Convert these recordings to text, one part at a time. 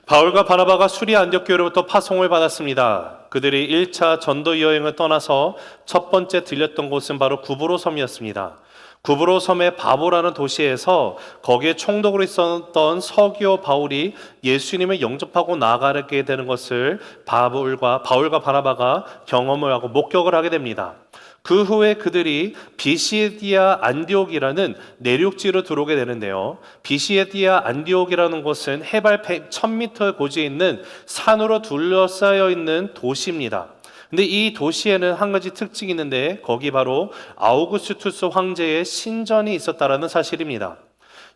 바울과 바나바가 수리 안디옥 교회로부터 파송을 받았습니다. 그들이 1차 전도 여행을 떠나서 첫 번째 들렸던 곳은 바로 구브로 섬이었습니다. 구브로 섬의 바보라는 도시에서 거기에 총독으로 있었던 서기오 바울이 예수님을 영접하고 나아가게 되는 것을 바울과 바나바가 경험을 하고 목격을 하게 됩니다. 그 후에 그들이 비시디아 안디옥이라는 내륙지로 들어오게 되는데요. 비시디아 안디옥이라는 곳은 해발 1000m 고지에 있는 산으로 둘러싸여 있는 도시입니다. 근데 이 도시에는 한 가지 특징이 있는데 거기 바로 아우구스투스 황제의 신전이 있었다라는 사실입니다.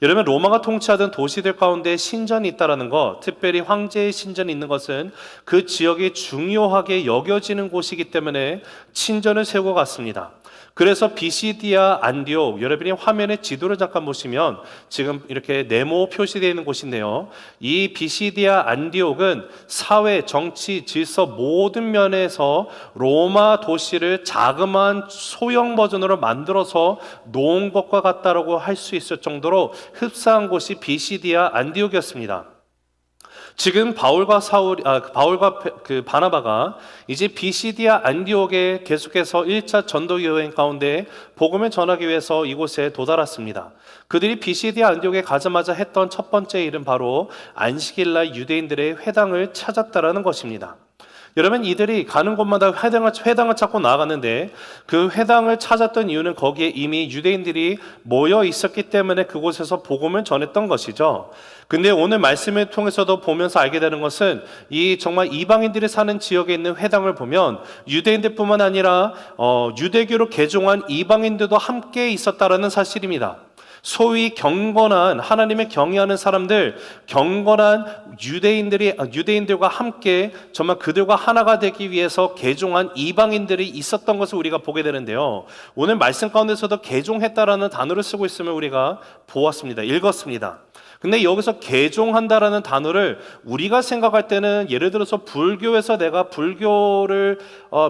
여러분, 로마가 통치하던 도시들 가운데 신전이 있다는 것, 특별히 황제의 신전이 있는 것은 그 지역이 중요하게 여겨지는 곳이기 때문에 신전을 세우고 갔습니다. 그래서 비시디아 안디옥, 여러분이 화면에 지도를 잠깐 보시면 지금 이렇게 네모 표시되어 있는 곳인데요. 이 비시디아 안디옥은 사회, 정치, 질서 모든 면에서 로마 도시를 자그마한 소형 버전으로 만들어서 놓은 것과 같다라고 할 수 있을 정도로 흡사한 곳이 비시디아 안디옥이었습니다. 지금 바울과 바나바가 이제 비시디아 안디옥에 계속해서 1차 전도 여행 가운데 복음을 전하기 위해서 이곳에 도달했습니다. 그들이 비시디아 안디옥에 가자마자 했던 첫 번째 일은 바로 안식일날 유대인들의 회당을 찾았다라는 것입니다. 여러분, 이들이 가는 곳마다 회당을 찾고 나아갔는데 그 회당을 찾았던 이유는 거기에 이미 유대인들이 모여 있었기 때문에 그곳에서 복음을 전했던 것이죠. 근데 오늘 말씀을 통해서도 보면서 알게 되는 것은 이 정말 이방인들이 사는 지역에 있는 회당을 보면 유대인들뿐만 아니라 유대교로 개종한 이방인들도 함께 있었다라는 사실입니다. 소위 경건한 하나님을 경외하는 사람들, 경건한 유대인들과 함께 정말 그들과 하나가 되기 위해서 개종한 이방인들이 있었던 것을 우리가 보게 되는데요. 오늘 말씀 가운데서도 개종했다라는 단어를 쓰고 있음을 우리가 보았습니다. 읽었습니다. 근데 여기서 개종한다라는 단어를 우리가 생각할 때는 예를 들어서 불교에서 내가 불교를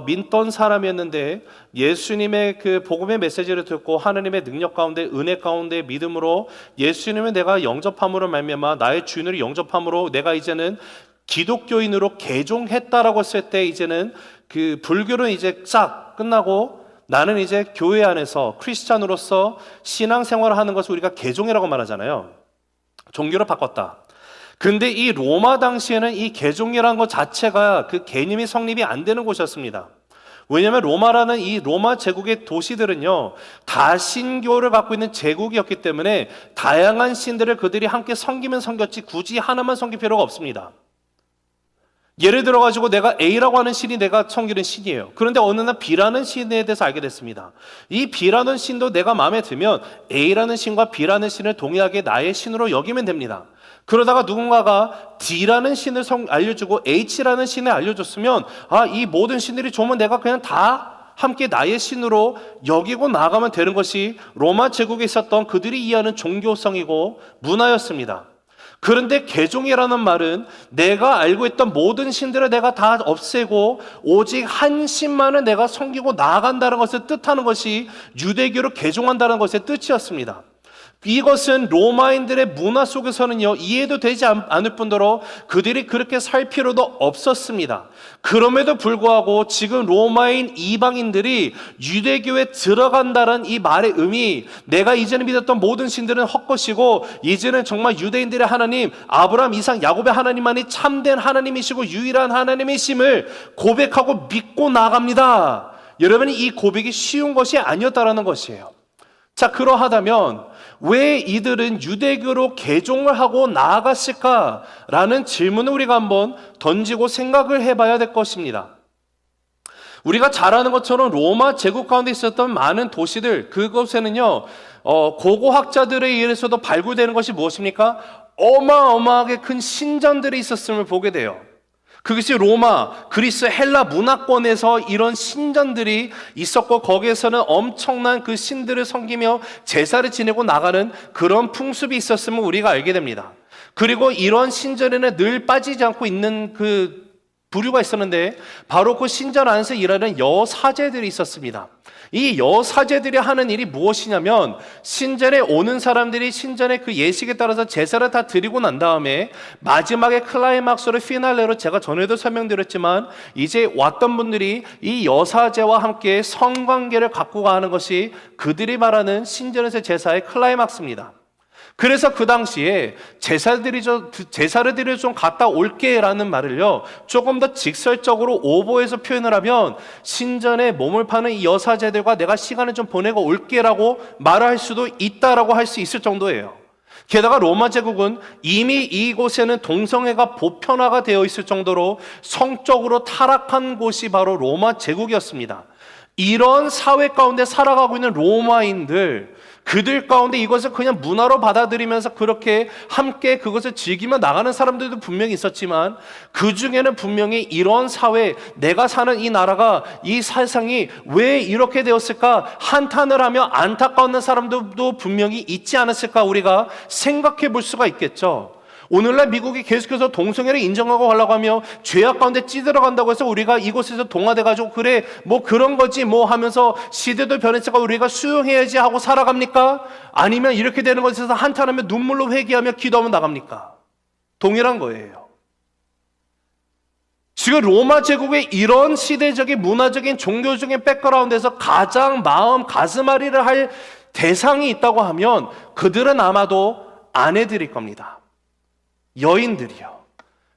믿던 사람이었는데 예수님의 그 복음의 메시지를 듣고 하나님의 능력 가운데 은혜 가운데 믿음으로 예수님을 내가 영접함으로 말미암아 나의 주인으로 영접함으로 내가 이제는 기독교인으로 개종했다라고 했을 때 이제는 그 불교는 이제 싹 끝나고 나는 이제 교회 안에서 크리스찬으로서 신앙생활을 하는 것을 우리가 개종이라고 말하잖아요. 종교를 바꿨다. 근데 이 로마 당시에는 이 개종이라는 것 자체가 그 개념이 성립이 안 되는 곳이었습니다. 왜냐하면 로마라는 이 로마 제국의 도시들은요, 다신교를 갖고 있는 제국이었기 때문에 다양한 신들을 그들이 함께 섬기면 섬겼지 굳이 하나만 섬길 필요가 없습니다. 예를 들어가지고 내가 A라고 하는 신이 내가 섬기는 신이에요. 그런데 어느 날 B라는 신에 대해서 알게 됐습니다. 이 B라는 신도 내가 마음에 들면 A라는 신과 B라는 신을 동일하게 나의 신으로 여기면 됩니다. 그러다가 누군가가 D라는 신을 알려주고 H라는 신을 알려줬으면 이 모든 신들이 좋으면 내가 그냥 다 함께 나의 신으로 여기고 나가면 되는 것이 로마 제국에 있었던 그들이 이해하는 종교성이고 문화였습니다. 그런데 개종이라는 말은 내가 알고 있던 모든 신들을 내가 다 없애고 오직 한 신만을 내가 섬기고 나아간다는 것을 뜻하는 것이 유대교로 개종한다는 것의 뜻이었습니다. 이것은 로마인들의 문화 속에서는요, 이해도 되지 않을 뿐더러 그들이 그렇게 살 필요도 없었습니다. 그럼에도 불구하고 지금 로마인 이방인들이 유대교에 들어간다는 이 말의 의미, 내가 이제는 믿었던 모든 신들은 헛것이고 이제는 정말 유대인들의 하나님, 아브라함, 이삭, 야곱의 하나님만이 참된 하나님이시고 유일한 하나님이심을 고백하고 믿고 나갑니다. 여러분이 이 고백이 쉬운 것이 아니었다라는 것이에요. 자, 그러하다면 왜 이들은 유대교로 개종을 하고 나아갔을까라는 질문을 우리가 한번 던지고 생각을 해봐야 될 것입니다. 우리가 잘 아는 것처럼 로마 제국 가운데 있었던 많은 도시들, 그곳에는요, 고고학자들에 의해서도 발굴되는 것이 무엇입니까? 어마어마하게 큰 신전들이 있었음을 보게 돼요. 그것이 로마, 그리스, 헬라 문화권에서 이런 신전들이 있었고 거기에서는 엄청난 그 신들을 섬기며 제사를 지내고 나가는 그런 풍습이 있었음을 우리가 알게 됩니다. 그리고 이런 신전에는 늘 빠지지 않고 있는 그 부류가 있었는데 바로 그 신전 안에서 일하는 여사제들이 있었습니다. 이 여사제들이 하는 일이 무엇이냐면 신전에 오는 사람들이 신전의 그 예식에 따라서 제사를 다 드리고 난 다음에 마지막에 클라이막스로 피날레로 제가 전에도 설명드렸지만 이제 왔던 분들이 이 여사제와 함께 성관계를 갖고 가는 것이 그들이 말하는 신전에서 제사의 클라이막스입니다. 그래서 그 당시에 제사를 드려 좀 갔다 올게라는 말을요 조금 더 직설적으로 오버해서 표현을 하면 신전에 몸을 파는 이 여사제들과 내가 시간을 좀 보내고 올게라고 말할 수도 있다라고 할 수 있을 정도예요. 게다가 로마 제국은 이미 이곳에는 동성애가 보편화가 되어 있을 정도로 성적으로 타락한 곳이 바로 로마 제국이었습니다. 이런 사회 가운데 살아가고 있는 로마인들, 그들 가운데 이것을 그냥 문화로 받아들이면서 그렇게 함께 그것을 즐기며 나가는 사람들도 분명히 있었지만 그 중에는 분명히 이런 사회, 내가 사는 이 나라가, 이 세상이 왜 이렇게 되었을까 한탄을 하며 안타까운 사람들도 분명히 있지 않았을까 우리가 생각해 볼 수가 있겠죠. 오늘날 미국이 계속해서 동성애를 인정하고 가려고 하며 죄악 가운데 찌들어간다고 해서 우리가 이곳에서 동화돼가지고 그래 뭐 그런 거지 뭐 하면서 시대도 변했으니까 우리가 수용해야지 하고 살아갑니까? 아니면 이렇게 되는 것에서 한탄하며 눈물로 회개하며 기도하며 나갑니까? 동일한 거예요. 지금 로마 제국의 이런 시대적인 문화적인 종교적인 백그라운드에서 가장 가슴앓이를 할 대상이 있다고 하면 그들은 아마도 아내들일 겁니다. 여인들이요.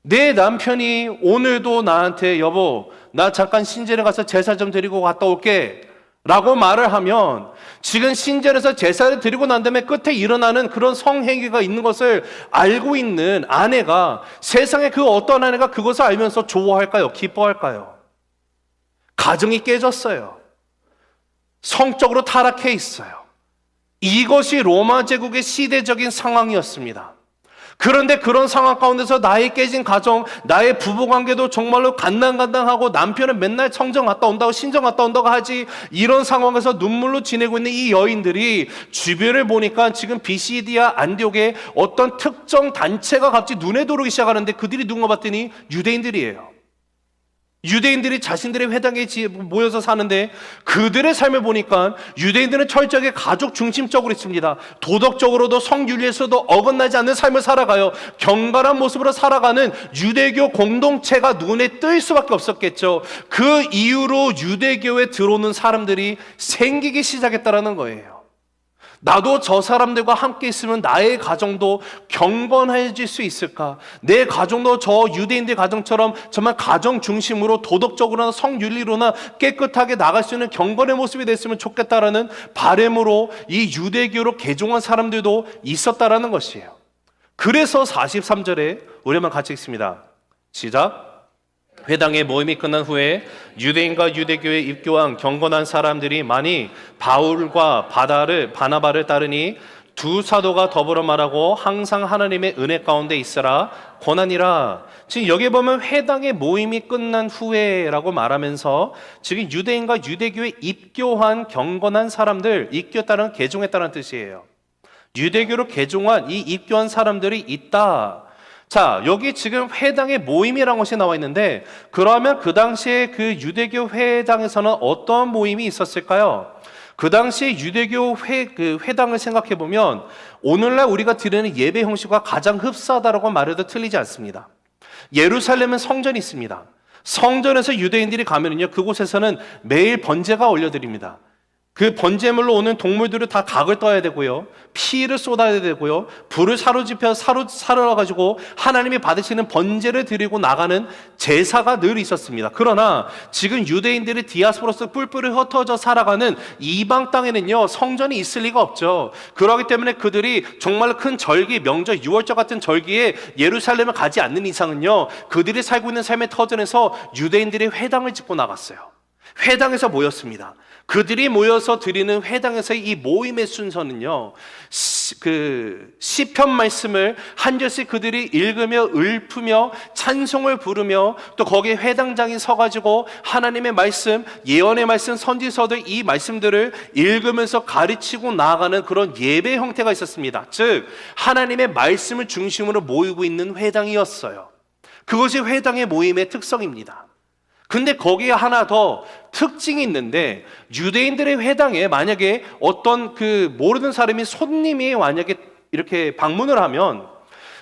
내 남편이 오늘도 나한테 여보 나 잠깐 신전에 가서 제사 좀 드리고 갔다 올게 라고 말을 하면 지금 신전에서 제사를 드리고 난 다음에 끝에 일어나는 그런 성행위가 있는 것을 알고 있는 아내가 세상에 그 어떤 아내가 그것을 알면서 좋아할까요? 기뻐할까요? 가정이 깨졌어요. 성적으로 타락해 있어요. 이것이 로마 제국의 시대적인 상황이었습니다. 그런데 그런 상황 가운데서 나의 깨진 가정, 나의 부부관계도 정말로 간당간당하고 남편은 맨날 청정 갔다 온다고 신정 갔다 온다고 하지 이런 상황에서 눈물로 지내고 있는 이 여인들이 주변을 보니까 지금 비시디아 안디옥에 어떤 특정 단체가 갑자기 눈에 들어오기 시작하는데 그들이 누군가 봤더니 유대인들이에요. 유대인들이 자신들의 회당에 모여서 사는데 그들의 삶을 보니까 유대인들은 철저하게 가족 중심적으로 있습니다. 도덕적으로도 성윤리에서도 어긋나지 않는 삶을 살아가요. 경건한 모습으로 살아가는 유대교 공동체가 눈에 뜰 수밖에 없었겠죠. 그 이후로 유대교에 들어오는 사람들이 생기기 시작했다는 거예요. 나도 저 사람들과 함께 있으면 나의 가정도 경건해질 수 있을까? 내 가정도 저 유대인들 가정처럼 정말 가정 중심으로 도덕적으로나 성윤리로나 깨끗하게 나갈 수 있는 경건의 모습이 됐으면 좋겠다라는 바람으로 이 유대교로 개종한 사람들도 있었다라는 것이에요. 그래서 43절에 우리 한번 같이 읽습니다. 시작. 회당의 모임이 끝난 후에 유대인과 유대교에 입교한 경건한 사람들이 많이 바울과 바나바를 따르니 두 사도가 더불어 말하고 항상 하나님의 은혜 가운데 있으라 권하니라. 지금 여기 보면 회당의 모임이 끝난 후에라고 말하면서 지금 유대인과 유대교에 입교한 경건한 사람들, 입교했다는 개종했다는 뜻이에요. 유대교로 개종한 이 입교한 사람들이 있다. 자, 여기 지금 회당의 모임이라는 것이 나와 있는데 그러면 그 당시에 그 유대교 회당에서는 어떤 모임이 있었을까요? 그 당시에 유대교 회당을 생각해 보면 오늘날 우리가 드리는 예배 형식과 가장 흡사하다고 말해도 틀리지 않습니다. 예루살렘은 성전이 있습니다. 성전에서 유대인들이 가면은요 그곳에서는 매일 번제가 올려드립니다. 그 번제물로 오는 동물들을 다 각을 떠야 되고요, 피를 쏟아야 되고요, 불을 사르러가지고 하나님이 받으시는 번제를 드리고 나가는 제사가 늘 있었습니다. 그러나 지금 유대인들이 디아스포라서 뿔뿔이 흩어져 살아가는 이방 땅에는요 성전이 있을 리가 없죠. 그렇기 때문에 그들이 정말 큰 절기, 명절, 유월절 같은 절기에 예루살렘을 가지 않는 이상은요 그들이 살고 있는 삶의 터전에서 유대인들이 회당을 짓고 나갔어요. 회당에서 모였습니다. 그들이 모여서 드리는 회당에서의 이 모임의 순서는요, 그 시편 말씀을 한 절씩 그들이 읽으며 읊으며 찬송을 부르며 또 거기에 회당장이 서가지고 하나님의 말씀, 예언의 말씀, 선지서들 이 말씀들을 읽으면서 가르치고 나아가는 그런 예배 형태가 있었습니다. 즉 하나님의 말씀을 중심으로 모이고 있는 회당이었어요. 그것이 회당의 모임의 특성입니다. 근데 거기에 하나 더 특징이 있는데, 유대인들의 회당에 만약에 어떤 모르는 사람이 손님이 만약에 이렇게 방문을 하면,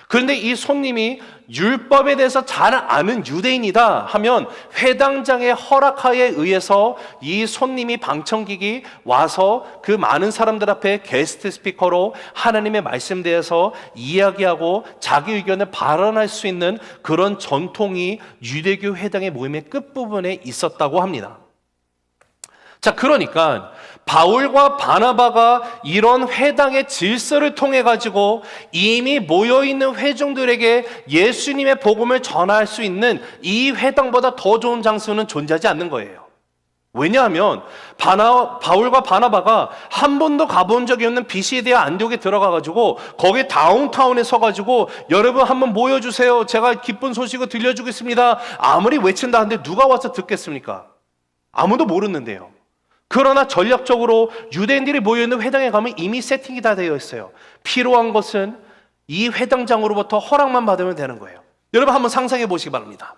그런데 이 손님이 율법에 대해서 잘 아는 유대인이다 하면 회당장의 허락하에 의해서 이 손님이 방청객이 와서 그 많은 사람들 앞에 게스트 스피커로 하나님의 말씀에 대해서 이야기하고 자기 의견을 발언할 수 있는 그런 전통이 유대교 회당의 모임의 끝부분에 있었다고 합니다. 자, 그러니까 바울과 바나바가 이런 회당의 질서를 통해 가지고 이미 모여있는 회중들에게 예수님의 복음을 전할 수 있는 이 회당보다 더 좋은 장소는 존재하지 않는 거예요. 왜냐하면 바울과 바나바가 한 번도 가본 적이 없는 비시디아 안디옥에 들어가 가지고 거기 다운타운에 서 가지고 여러분 한번 모여주세요, 제가 기쁜 소식을 들려주겠습니다, 아무리 외친다 하는데 누가 와서 듣겠습니까? 아무도 모르는데요. 그러나 전략적으로 유대인들이 모여있는 회당에 가면 이미 세팅이 다 되어 있어요. 필요한 것은 이 회당장으로부터 허락만 받으면 되는 거예요. 여러분 한번 상상해 보시기 바랍니다.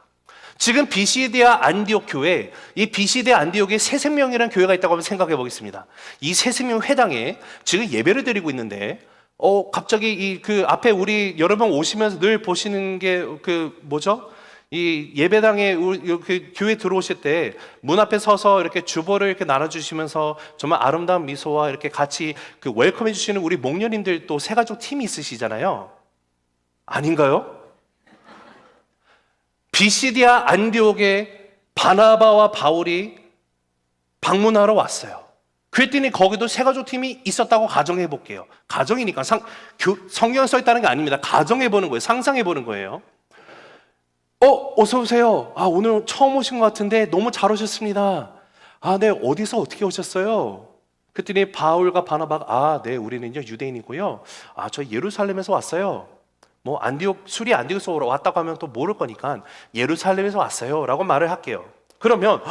지금 비시디아 안디옥 교회, 이 비시디아 안디옥에 새생명이라는 교회가 있다고 한번 생각해 보겠습니다. 이 새생명 회당에 지금 예배를 드리고 있는데 갑자기 앞에 우리 여러분 오시면서 늘 보시는 게 뭐죠? 이 예배당에 교회 들어오실 때 문 앞에 서서 이렇게 주보를 이렇게 나눠주시면서 정말 아름다운 미소와 이렇게 같이 웰컴해 주시는 우리 목녀님들 또 새가족 팀이 있으시잖아요. 아닌가요? 비시디아 안디옥에 바나바와 바울이 방문하러 왔어요. 그랬더니 거기도 새가족 팀이 있었다고 가정해 볼게요. 가정이니까 성경에 써 있다는 게 아닙니다. 가정해 보는 거예요. 상상해 보는 거예요. 어서 오세요. 오늘 처음 오신 것 같은데 너무 잘 오셨습니다. 네, 어디서 어떻게 오셨어요? 그랬더니 바울과 바나바가 네, 우리는요 유대인이고요. 저 예루살렘에서 왔어요. 뭐 술이 안디옥에서 왔다고 하면 또 모를 거니까 예루살렘에서 왔어요 라고 말을 할게요. 그러면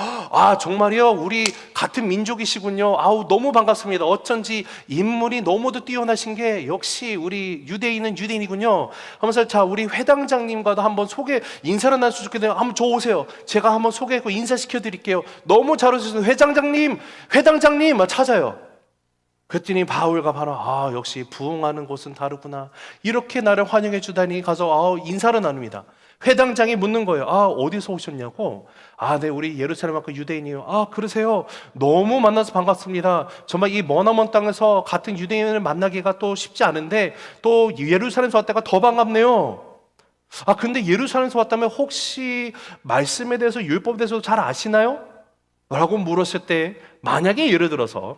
정말요, 우리 같은 민족이시군요. 너무 반갑습니다. 어쩐지 인물이 너무도 뛰어나신 게 역시 우리 유대인은 유대인이군요 하면서, 자, 우리 회당장님과도 한번 인사를 나누실 게 되면 한번 저 오세요. 제가 한번 소개하고 인사시켜 드릴게요. 너무 잘 오셨어요. 회당장님 찾아요. 그랬더니 바울과 바나바, 역시 부흥하는 곳은 다르구나, 이렇게 나를 환영해 주다니 가서 인사를 나눕니다. 회당장이 묻는 거예요. 어디서 오셨냐고. 네, 우리 예루살렘 학교 유대인이요. 그러세요? 너무 만나서 반갑습니다. 정말 이 머나먼 땅에서 같은 유대인을 만나기가 또 쉽지 않은데 또 예루살렘에서 왔다가 더 반갑네요. 근데 예루살렘에서 왔다면 혹시 말씀에 대해서, 율법에 대해서 잘 아시나요? 라고 물었을 때, 만약에 예를 들어서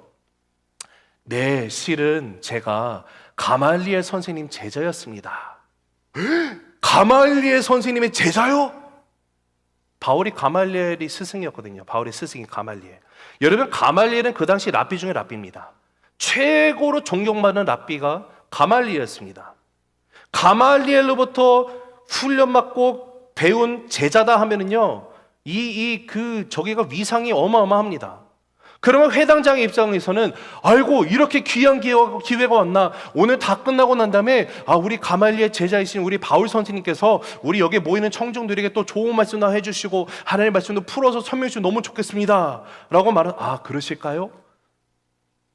네, 실은 제가 가말리엘 선생님 제자였습니다. 가말리엘 선생님의 제자요? 바울이 가말리엘이 스승이었거든요. 바울의 스승이 가말리엘. 여러분, 가말리엘은 그 당시 랍비 중에 랍비입니다. 최고로 존경받는 랍비가 가말리엘이었습니다. 가말리엘로부터 훈련받고 배운 제자다 하면은요, 저기가 위상이 어마어마합니다. 그러면 회당장의 입장에서는 이렇게 귀한 기회가 왔나, 오늘 다 끝나고 난 다음에 우리 가말리엘 제자이신 우리 바울 선생님께서 우리 여기에 모이는 청중들에게 또 좋은 말씀도 해주시고 하나님의 말씀도 풀어서 설명해 주시면 너무 좋겠습니다 라고 말은, 그러실까요?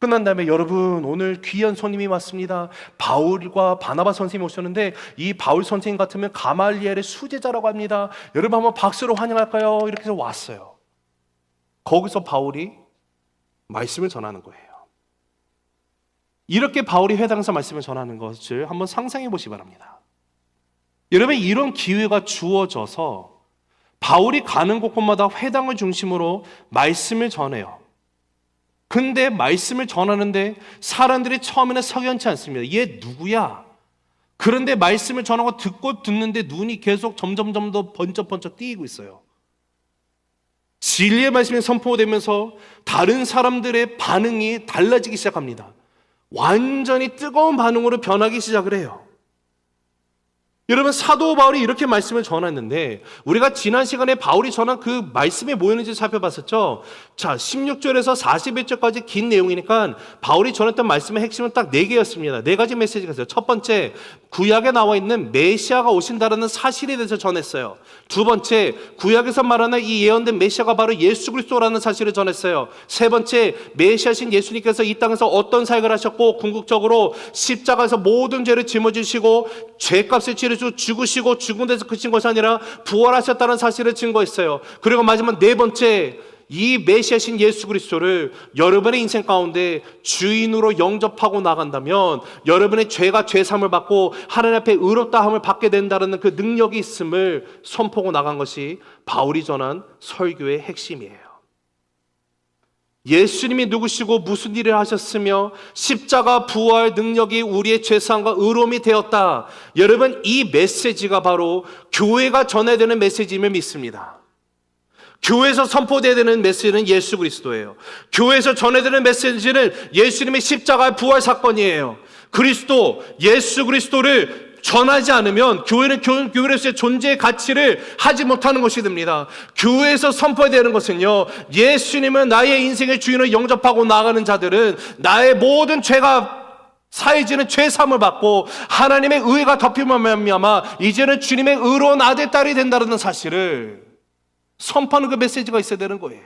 끝난 다음에, 여러분 오늘 귀한 손님이 왔습니다. 바울과 바나바 선생님이 오셨는데 이 바울 선생님 같으면 가말리엘의 수제자라고 합니다. 여러분 한번 박수로 환영할까요? 이렇게 해서 왔어요. 거기서 바울이 말씀을 전하는 거예요. 이렇게 바울이 회당에서 말씀을 전하는 것을 한번 상상해 보시기 바랍니다. 여러분, 이런 기회가 주어져서 바울이 가는 곳곳마다 회당을 중심으로 말씀을 전해요. 근데 말씀을 전하는데 사람들이 처음에는 석연치 않습니다. 얘 누구야? 그런데 말씀을 전하고 듣는데 눈이 계속 점점 더 번쩍번쩍 띄고 있어요. 진리의 말씀이 선포되면서 다른 사람들의 반응이 달라지기 시작합니다. 완전히 뜨거운 반응으로 변하기 시작을 해요. 여러분, 사도 바울이 이렇게 말씀을 전했는데 우리가 지난 시간에 바울이 전한 그 말씀이 뭐였는지 살펴봤었죠. 자, 16절에서 41절까지 긴 내용이니까 바울이 전했던 말씀의 핵심은 딱 4개였습니다. 4가지 메시지가 있어요. 첫 번째, 구약에 나와 있는 메시아가 오신다라는 사실에 대해서 전했어요. 두 번째, 구약에서 말하는 이 예언된 메시아가 바로 예수 그리스도라는 사실을 전했어요. 세 번째, 메시아신 예수님께서 이 땅에서 어떤 사역을 하셨고 궁극적으로 십자가에서 모든 죄를 짊어지시고 죄값을 치르시고 죽으시고 죽은 데서 그친 것이 아니라 부활하셨다는 사실을 증거했어요. 그리고 마지막 4번째, 이 메시아신 예수 그리스도를 여러분의 인생 가운데 주인으로 영접하고 나간다면 여러분의 죄가 죄사함을 받고 하나님 앞에 의롭다함을 받게 된다는 그 능력이 있음을 선포하고 나간 것이 바울이 전한 설교의 핵심이에요. 예수님이 누구시고 무슨 일을 하셨으며 십자가 부활 능력이 우리의 죄사함과 의로움이 되었다. 여러분, 이 메시지가 바로 교회가 전해야 되는 메시지임을 믿습니다. 교회에서 선포되어야 되는 메시지는 예수 그리스도예요. 교회에서 전해야 되는 메시지는 예수님의 십자가 부활 사건이에요. 그리스도, 예수 그리스도를 전하지 않으면 교회는 교회로서의 존재의 가치를 하지 못하는 것이 됩니다. 교회에서 선포해야 되는 것은요, 예수님은 나의 인생의 주인을 영접하고 나가는 자들은 나의 모든 죄가 사해지는 죄사함을 받고 하나님의 의가 덮임을 말미암아 이제는 주님의 의로운 아들 딸이 된다는 사실을 선포하는 그 메시지가 있어야 되는 거예요.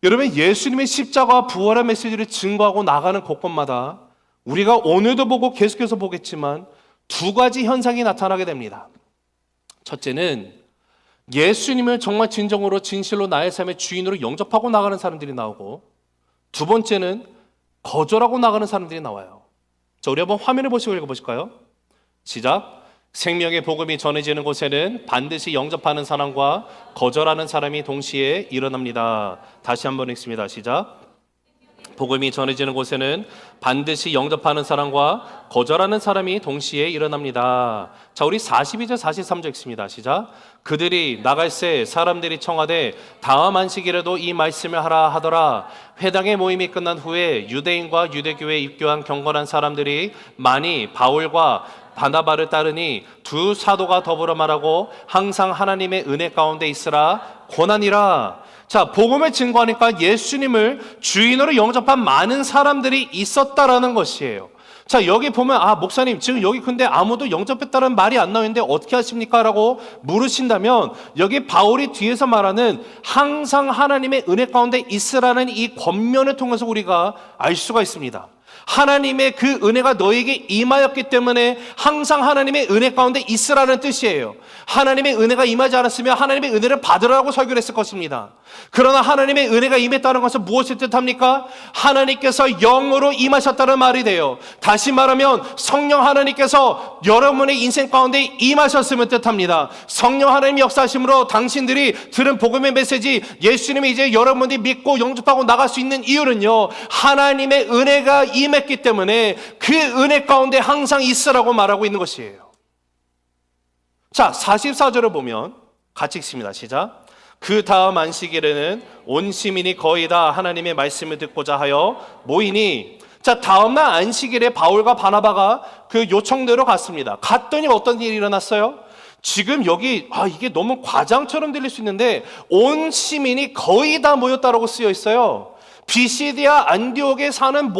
여러분, 예수님의 십자가와 부활의 메시지를 증거하고 나가는 곳곳마다 우리가 오늘도 보고 계속해서 보겠지만 2가지 현상이 나타나게 됩니다. 첫째는 예수님을 정말 진정으로 진실로 나의 삶의 주인으로 영접하고 나가는 사람들이 나오고, 두 번째는 거절하고 나가는 사람들이 나와요. 자, 우리 한번 화면을 보시고 읽어보실까요? 시작. 생명의 복음이 전해지는 곳에는 반드시 영접하는 사람과 거절하는 사람이 동시에 일어납니다. 다시 한번 읽습니다. 시작. 복음이 전해지는 곳에는 반드시 영접하는 사람과 거절하는 사람이 동시에 일어납니다. 자, 우리 42절 43절 읽습니다. 시작. 그들이 나갈새 사람들이 청하되 다음 안식일에도 이 말씀을 하라 하더라. 회당의 모임이 끝난 후에 유대인과 유대교회에 입교한 경건한 사람들이 많이 바울과 바나바를 따르니 두 사도가 더불어 말하고 항상 하나님의 은혜 가운데 있으라 권하니라. 자, 복음을 증거하니까 예수님을 주인으로 영접한 많은 사람들이 있었다라는 것이에요. 자, 여기 보면 목사님 지금 여기 근데 아무도 영접했다는 말이 안 나오는데 어떻게 하십니까? 라고 물으신다면 여기 바울이 뒤에서 말하는 항상 하나님의 은혜 가운데 있으라는 이 권면을 통해서 우리가 알 수가 있습니다. 하나님의 그 은혜가 너에게 임하였기 때문에 항상 하나님의 은혜 가운데 있으라는 뜻이에요. 하나님의 은혜가 임하지 않았으면 하나님의 은혜를 받으라고 설교를 했을 것입니다. 그러나 하나님의 은혜가 임했다는 것은 무엇을 뜻합니까? 하나님께서 영으로 임하셨다는 말이 돼요. 다시 말하면 성령 하나님께서 여러분의 인생 가운데 임하셨음을 뜻합니다. 성령 하나님 역사하심으로 당신들이 들은 복음의 메시지, 예수님이 이제 여러분들이 믿고 영접하고 나갈 수 있는 이유는요, 하나님의 은혜가 임했기 때문에 그 은혜 가운데 항상 있으라고 말하고 있는 것이에요. 자, 44절을 보면 같이 읽습니다. 시작. 그 다음 안식일에는 온 시민이 거의 다 하나님의 말씀을 듣고자 하여 모이니, 자, 다음날 안식일에 바울과 바나바가 그 요청대로 갔습니다. 갔더니 어떤 일이 일어났어요? 지금 여기 이게 너무 과장처럼 들릴 수 있는데 온 시민이 거의 다 모였다라고 쓰여 있어요. 비시디아 안디옥에 사는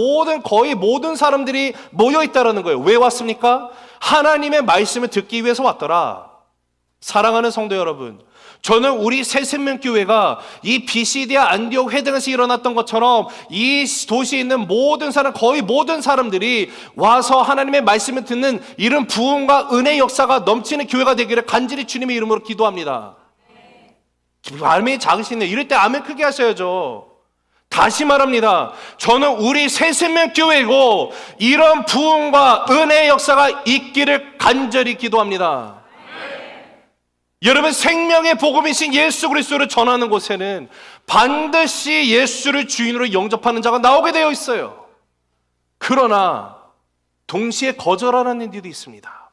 거의 모든 사람들이 모여 있다라는 거예요. 왜 왔습니까? 하나님의 말씀을 듣기 위해서 왔더라. 사랑하는 성도 여러분, 저는 우리 새생명교회가 이 비시디아 안디옥 회당에서 일어났던 것처럼 이 도시에 있는 거의 모든 사람들이 와서 하나님의 말씀을 듣는 이런 부흥과 은혜 역사가 넘치는 교회가 되기를 간절히 주님의 이름으로 기도합니다. 아멘이 작으시네요. 이럴 때 아멘 크게 하셔야죠. 다시 말합니다. 저는 우리 새생명교회고 이런 부흥과 은혜의 역사가 있기를 간절히 기도합니다. 여러분, 생명의 복음이신 예수 그리스도를 전하는 곳에는 반드시 예수를 주인으로 영접하는 자가 나오게 되어 있어요. 그러나 동시에 거절하는 일도 있습니다.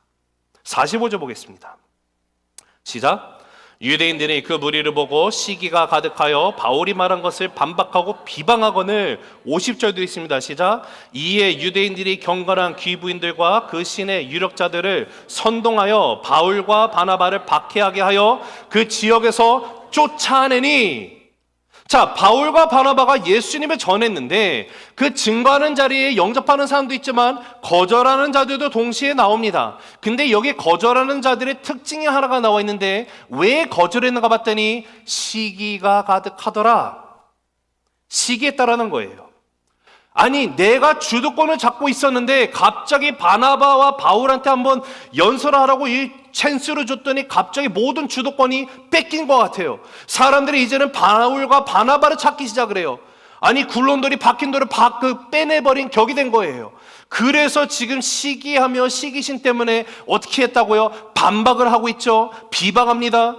45절 보겠습니다. 시작. 유대인들이 그 무리를 보고 시기가 가득하여 바울이 말한 것을 반박하고 비방하거늘 50절도 있습니다. 시작. 이에 유대인들이 경건한 귀부인들과 그 신의 유력자들을 선동하여 바울과 바나바를 박해하게 하여 그 지역에서 쫓아내니. 자, 바울과 바나바가 예수님을 전했는데 그 증거하는 자리에 영접하는 사람도 있지만 거절하는 자들도 동시에 나옵니다. 근데 여기 거절하는 자들의 특징이 하나가 나와 있는데 왜 거절했는가 봤더니 시기가 가득하더라. 시기했다라는 거예요. 아니, 내가 주도권을 잡고 있었는데 갑자기 바나바와 바울한테 한번 연설하라고 이 찬스를 줬더니 갑자기 모든 주도권이 뺏긴 것 같아요. 사람들이 이제는 바울과 바나바를 찾기 시작을 해요. 아니, 굴론돌이 박힌 돌을 빼내버린 격이 된 거예요. 그래서 지금 시기하며 시기심 때문에 어떻게 했다고요? 반박을 하고 있죠. 비방합니다.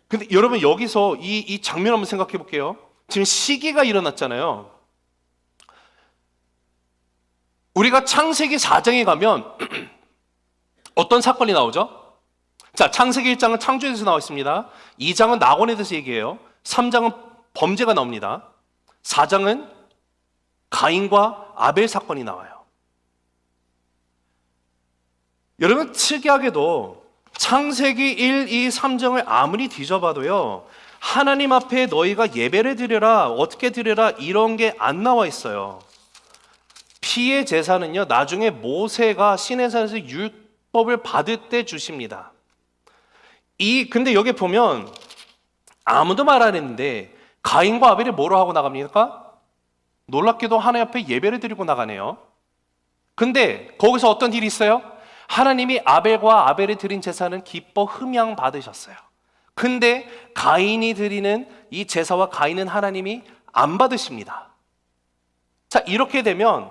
근데 여러분, 여기서 이 장면 한번 생각해 볼게요. 지금 시기가 일어났잖아요. 우리가 창세기 4장에 가면 어떤 사건이 나오죠? 자, 창세기 1장은 창조에 대해서 나와 있습니다. 2장은 낙원에 대해서 얘기해요. 3장은 범죄가 나옵니다. 4장은 가인과 아벨 사건이 나와요. 여러분, 특이하게도 창세기 1, 2, 3장을 아무리 뒤져봐도요, 하나님 앞에 너희가 예배를 드려라, 어떻게 드려라, 이런 게 안 나와 있어요. 피의 제사는요, 나중에 모세가 시내산에서 율법을 받을 때 주십니다. 근데 여기 보면 아무도 말 안 했는데 가인과 아벨이 뭐로 하고 나갑니까? 놀랍게도 하나님 앞에 예배를 드리고 나가네요. 근데 거기서 어떤 일이 있어요? 하나님이 아벨과 아벨이 드린 제사는 기뻐 흠양 받으셨어요. 근데 가인이 드리는 이 제사와 가인은 하나님이 안 받으십니다. 자, 이렇게 되면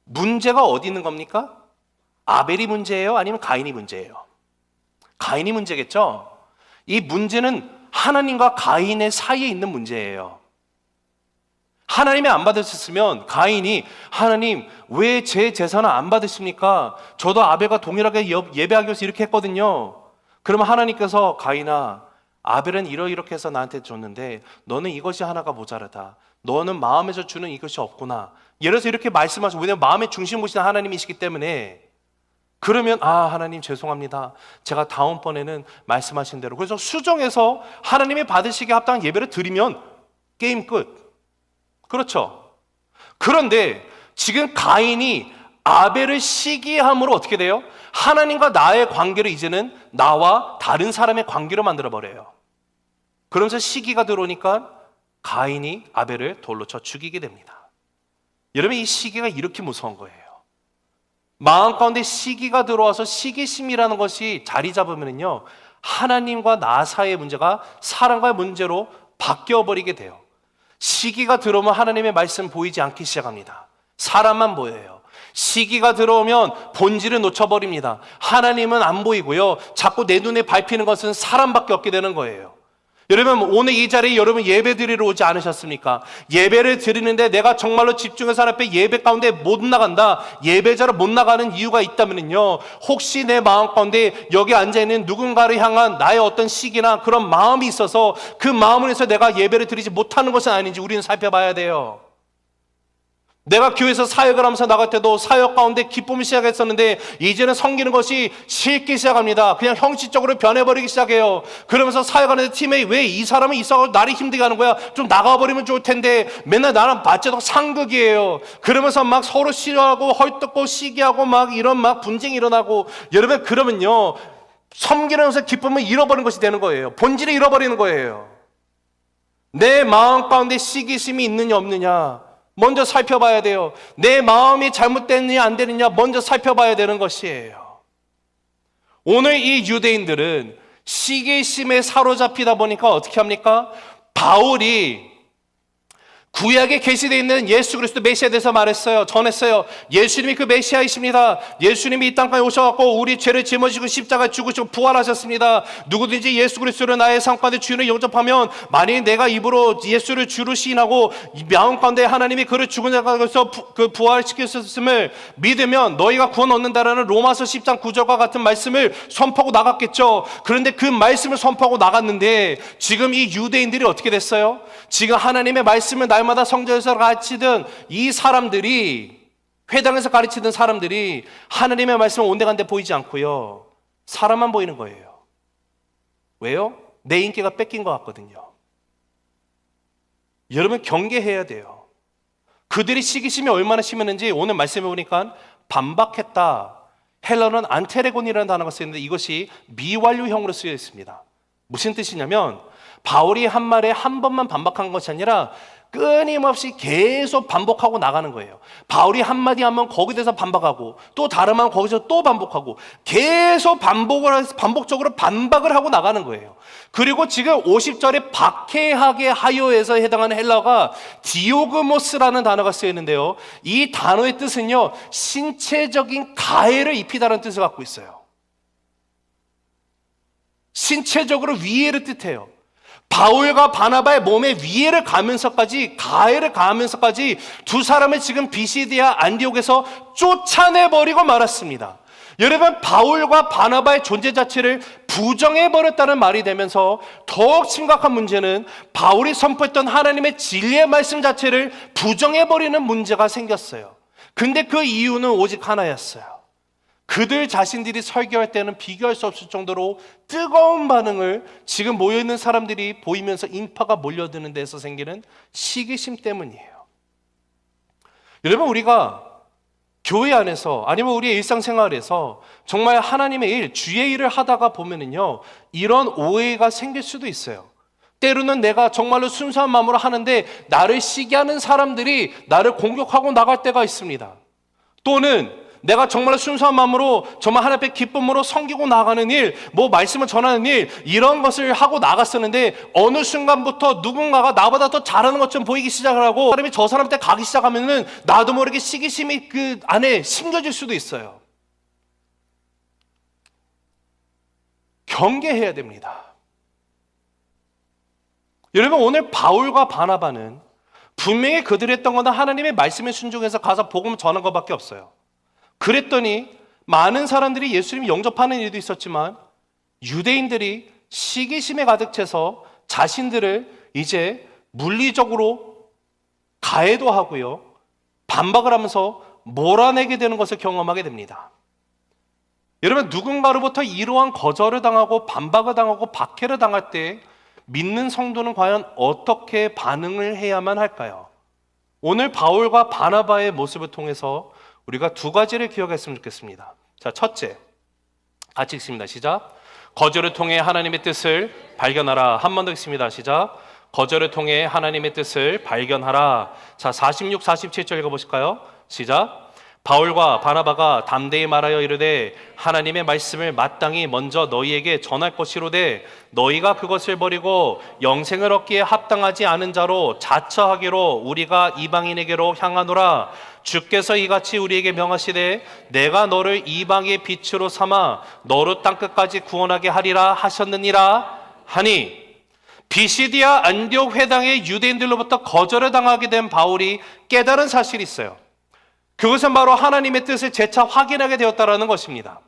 문제가 어디 있는 겁니까? 아벨이 문제예요? 아니면 가인이 문제예요? 가인이 문제겠죠? 이 문제는 하나님과 가인의 사이에 있는 문제예요. 하나님이 안 받으셨으면 가인이 하나님 왜 제 제사는 안 받으십니까? 저도 아벨과 동일하게 예배하기 위해서 이렇게 했거든요. 그러면 하나님께서 가인아, 아벨은 이렇게 해서 나한테 줬는데 너는 이것이 하나가 모자라다. 너는 마음에서 주는 이것이 없구나. 예를 들어서 이렇게 말씀하시고, 왜냐하면 마음의 중심 보시는 하나님이시기 때문에. 그러면 하나님 죄송합니다. 제가 다음번에는 말씀하신 대로. 그래서 수정해서 하나님이 받으시기에 합당한 예배를 드리면 게임 끝. 그렇죠? 그런데 지금 가인이 아벨을 시기함으로 어떻게 돼요? 하나님과 나의 관계를 이제는 나와 다른 사람의 관계로 만들어버려요. 그러면서 시기가 들어오니까 가인이 아벨을 돌로 쳐 죽이게 됩니다. 여러분, 이 시기가 이렇게 무서운 거예요. 마음 가운데 시기가 들어와서 시기심이라는 것이 자리 잡으면요, 하나님과 나 사이의 문제가 사람과의 문제로 바뀌어버리게 돼요. 시기가 들어오면 하나님의 말씀 보이지 않기 시작합니다. 사람만 보여요. 시기가 들어오면 본질을 놓쳐버립니다. 하나님은 안 보이고요, 자꾸 내 눈에 밟히는 것은 사람밖에 없게 되는 거예요. 여러분, 오늘 이 자리에 여러분 예배 드리러 오지 않으셨습니까? 예배를 드리는데 내가 정말로 집중해서 하나님 앞에 예배 가운데 못 나간다, 예배자로 못 나가는 이유가 있다면요, 혹시 내 마음 가운데 여기 앉아있는 누군가를 향한 나의 어떤 시기나 그런 마음이 있어서 그 마음을 해서 내가 예배를 드리지 못하는 것은 아닌지 우리는 살펴봐야 돼요. 내가 교회에서 사역을 하면서 나갈 때도 사역 가운데 기쁨을 시작했었는데 이제는 섬기는 것이 싫기 시작합니다. 그냥 형식적으로 변해버리기 시작해요. 그러면서 사역하는 팀에 왜 이 사람은 있어서 나를 힘들게 하는 거야? 좀 나가버리면 좋을 텐데 맨날 나랑 맞춰도 상극이에요. 그러면서 막 서로 싫어하고 헐뜯고 시기하고 막 이런 막 분쟁이 일어나고, 여러분, 그러면요, 섬기면서 기쁨을 잃어버리는 것이 되는 거예요. 본질을 잃어버리는 거예요. 내 마음 가운데 시기심이 있느냐 없느냐 먼저 살펴봐야 돼요. 내 마음이 잘못됐느냐 안 되느냐 먼저 살펴봐야 되는 것이에요. 오늘 이 유대인들은 시기심에 사로잡히다 보니까 어떻게 합니까? 바울이 구약에 계시되어 있는 예수 그리스도 메시아에 대해서 말했어요. 전했어요. 예수님이 그 메시아이십니다. 예수님이 이 땅까지 오셔갖고 우리 죄를 짊어지고 십자가에 죽으시고 부활하셨습니다. 누구든지 예수 그리스도를 나의 삶 가운데 주인을 영접하면, 만일 내가 입으로 예수를 주로 시인하고 마음 가운데 하나님이 그를 죽은 자가서 부활시키셨음을 믿으면 너희가 구원 얻는다라는 로마서 10장 9절과 같은 말씀을 선포하고 나갔겠죠. 그런데 그 말씀을 선포하고 나갔는데 지금 이 유대인들이 어떻게 됐어요? 지금 하나님의 말씀을 날마다 성전에서 가르치던 이 사람들이, 회당에서 가르치던 사람들이 하나님의 말씀을 온데간데 보이지 않고요, 사람만 보이는 거예요. 왜요? 내 인기가 뺏긴 것 같거든요. 여러분, 경계해야 돼요. 그들이 시기심이 얼마나 심했는지 오늘 말씀해 보니까 반박했다. 헬러는 안테레곤이라는 단어가 쓰였는데 이것이 미완료형으로 쓰여 있습니다. 무슨 뜻이냐면, 바울이 한 말에 한 번만 반박한 것이 아니라 끊임없이 계속 반복하고 나가는 거예요. 바울이 한마디 하면 거기에 대해서 반박하고, 또 다른 말 거기서 또 반복하고, 계속 반복적으로 반박을 하고 나가는 거예요. 그리고 지금 50절에 박해하게 하여에서 해당하는 헬라어가 디오그모스라는 단어가 쓰여 있는데요, 이 단어의 뜻은요, 신체적인 가해를 입히다는 뜻을 갖고 있어요. 신체적으로 위해를 뜻해요. 바울과 바나바의 몸에 위해를 가면서까지, 가해를 가하면서까지 두 사람을 지금 비시디아 안디옥에서 쫓아내버리고 말았습니다. 여러분, 바울과 바나바의 존재 자체를 부정해버렸다는 말이 되면서 더욱 심각한 문제는 바울이 선포했던 하나님의 진리의 말씀 자체를 부정해버리는 문제가 생겼어요. 근데 그 이유는 오직 하나였어요. 그들 자신들이 설교할 때는 비교할 수 없을 정도로 뜨거운 반응을 지금 모여있는 사람들이 보이면서 인파가 몰려드는 데서 생기는 시기심 때문이에요. 여러분, 우리가 교회 안에서 아니면 우리의 일상생활에서 정말 하나님의 일, 주의 일을 하다가 보면은요, 이런 오해가 생길 수도 있어요. 때로는 내가 정말로 순수한 마음으로 하는데 나를 시기하는 사람들이 나를 공격하고 나갈 때가 있습니다. 또는 내가 정말 순수한 마음으로 정말 하나님 앞에 기쁨으로 섬기고 나가는 일, 뭐 말씀을 전하는 일, 이런 것을 하고 나갔었는데 어느 순간부터 누군가가 나보다 더 잘하는 것처럼 보이기 시작을 하고, 사람이 저 사람한테 가기 시작하면은 나도 모르게 시기심이 그 안에 심겨질 수도 있어요. 경계해야 됩니다. 여러분, 오늘 바울과 바나바는 분명히 그들이 했던 건 하나님의 말씀에 순종해서 가서 복음 전한 것밖에 없어요. 그랬더니 많은 사람들이 예수님 영접하는 일도 있었지만 유대인들이 시기심에 가득 차서 자신들을 이제 물리적으로 가해도 하고요, 반박을 하면서 몰아내게 되는 것을 경험하게 됩니다. 여러분, 누군가로부터 이러한 거절을 당하고 반박을 당하고 박해를 당할 때 믿는 성도는 과연 어떻게 반응을 해야만 할까요? 오늘 바울과 바나바의 모습을 통해서 우리가 두 가지를 기억했으면 좋겠습니다. 자, 첫째, 같이 읽습니다. 시작. 거절을 통해 하나님의 뜻을 발견하라. 한 번 더 읽습니다. 시작. 거절을 통해 하나님의 뜻을 발견하라. 자, 46, 47절 읽어보실까요? 시작. 바울과 바나바가 담대히 말하여 이르되 하나님의 말씀을 마땅히 먼저 너희에게 전할 것이로되 너희가 그것을 버리고 영생을 얻기에 합당하지 않은 자로 자처하기로 우리가 이방인에게로 향하노라. 주께서 이같이 우리에게 명하시되 내가 너를 이방의 빛으로 삼아 너로 땅끝까지 구원하게 하리라 하셨느니라 하니, 비시디아 안디옥 회당의 유대인들로부터 거절을 당하게 된 바울이 깨달은 사실이 있어요. 그것은 바로 하나님의 뜻을 재차 확인하게 되었다는 것입니다.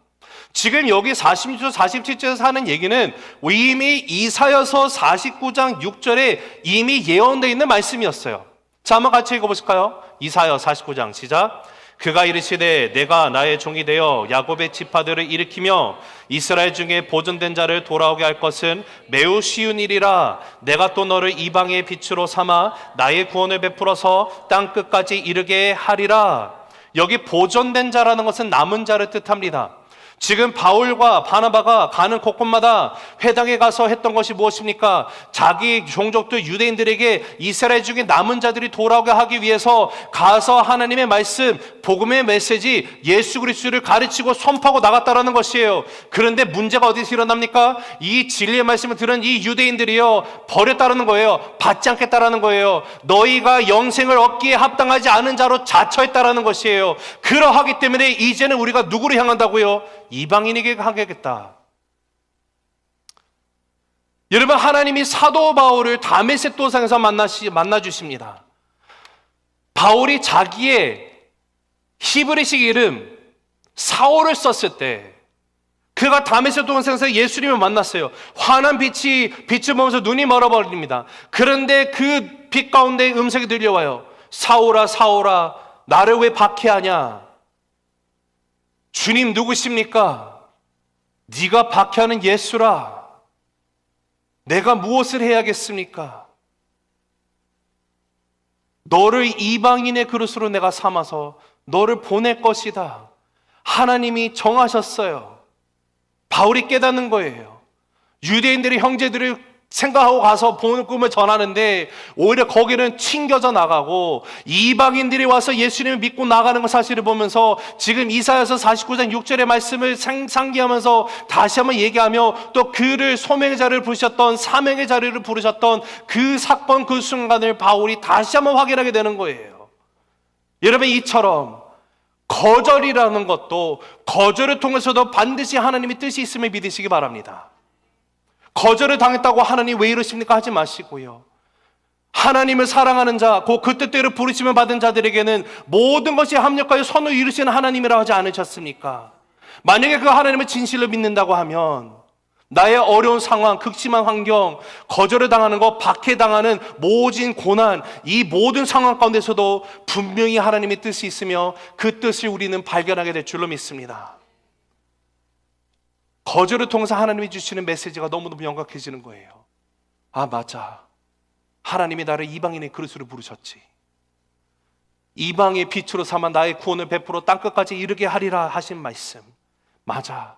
지금 여기 46절 47절에서 하는 얘기는 이미 이사야서 49장 6절에 이미 예언되어 있는 말씀이었어요. 자, 한번 같이 읽어보실까요? 이사야 49장 시작. 그가 이르시되 내가 나의 종이 되어 야곱의 지파들을 일으키며 이스라엘 중에 보존된 자를 돌아오게 할 것은 매우 쉬운 일이라. 내가 또 너를 이방의 빛으로 삼아 나의 구원을 베풀어서 땅 끝까지 이르게 하리라. 여기 보존된 자라는 것은 남은 자를 뜻합니다. 지금 바울과 바나바가 가는 곳곳마다 회당에 가서 했던 것이 무엇입니까? 자기 종족들 유대인들에게 이스라엘 중에 남은 자들이 돌아오게 하기 위해서 가서 하나님의 말씀, 복음의 메시지, 예수 그리스도를 가르치고 선포하고 나갔다라는 것이에요. 그런데 문제가 어디서 일어납니까? 이 진리의 말씀을 들은 이 유대인들이요, 버렸다라는 거예요. 받지 않겠다라는 거예요. 너희가 영생을 얻기에 합당하지 않은 자로 자처했다라는 것이에요. 그러하기 때문에 이제는 우리가 누구를 향한다고요? 이방인에게 가겠다. 여러분, 하나님이 사도 바울을 다메섹 도상에서 만나 주십니다. 바울이 자기의 히브리식 이름 사울을 썼을 때 그가 다메섹 도상에서 예수님을 만났어요. 환한 빛을 보면서 눈이 멀어버립니다. 그런데 그 빛 가운데 음성이 들려와요. 사울아 사울아 나를 왜 박해하냐? 주님 누구십니까? 네가 박해하는 예수라. 내가 무엇을 해야겠습니까? 너를 이방인의 그릇으로 내가 삼아서 너를 보낼 것이다. 하나님이 정하셨어요. 바울이 깨닫는 거예요. 유대인들이 형제들을 생각하고 가서 보는 꿈을 전하는데 오히려 거기는 튕겨져 나가고 이방인들이 와서 예수님을 믿고 나가는 것 사실을 보면서 지금 이사야서 49장 6절의 말씀을 상기하면서 다시 한번 얘기하며 또 그를 소명의 자리를 부르셨던 사명의 자리를 부르셨던 그 사건 그 순간을 바울이 다시 한번 확인하게 되는 거예요. 여러분, 이처럼 거절이라는 것도 거절을 통해서도 반드시 하나님의 뜻이 있음을 믿으시기 바랍니다. 거절을 당했다고 하나님 왜 이러십니까? 하지 마시고요. 하나님을 사랑하는 자, 그 뜻대로 부르심을 받은 자들에게는 모든 것이 합력하여 선을 이루시는 하나님이라고 하지 않으셨습니까? 만약에 그 하나님을 진실로 믿는다고 하면 나의 어려운 상황, 극심한 환경, 거절을 당하는 것, 박해당하는 모진 고난, 이 모든 상황 가운데서도 분명히 하나님의 뜻이 있으며 그 뜻을 우리는 발견하게 될 줄로 믿습니다. 거절을 통해서 하나님이 주시는 메시지가 너무너무 명확해지는 거예요. 아, 맞아. 하나님이 나를 이방인의 그릇으로 부르셨지. 이방의 빛으로 삼아 나의 구원을 베풀어 땅끝까지 이르게 하리라 하신 말씀. 맞아.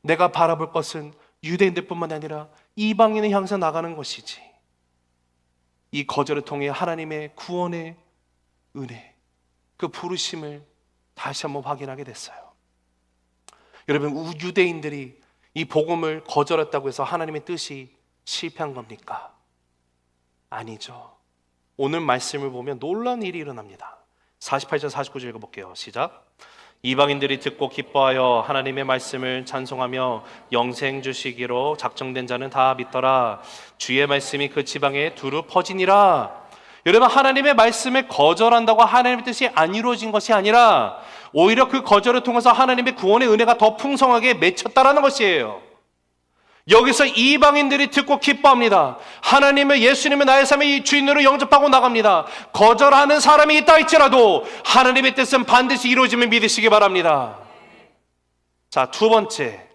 내가 바라볼 것은 유대인들뿐만 아니라 이방인을 향해서 나가는 것이지. 이 거절을 통해 하나님의 구원의 은혜, 그 부르심을 다시 한번 확인하게 됐어요. 여러분, 유대인들이 이 복음을 거절했다고 해서 하나님의 뜻이 실패한 겁니까? 아니죠. 오늘 말씀을 보면 놀라운 일이 일어납니다. 48절 49절 읽어볼게요. 시작. 이방인들이 듣고 기뻐하여 하나님의 말씀을 찬송하며 영생 주시기로 작정된 자는 다 믿더라. 주의 말씀이 그 지방에 두루 퍼지니라. 여러분, 하나님의 말씀을 거절한다고 하나님의 뜻이 안 이루어진 것이 아니라 오히려 그 거절을 통해서 하나님의 구원의 은혜가 더 풍성하게 맺혔다라는 것이에요. 여기서 이방인들이 듣고 기뻐합니다. 하나님을, 예수님을 나의 삶의 주인으로 영접하고 나갑니다. 거절하는 사람이 있다 할지라도 하나님의 뜻은 반드시 이루어짐을 믿으시기 바랍니다. 자, 두 번째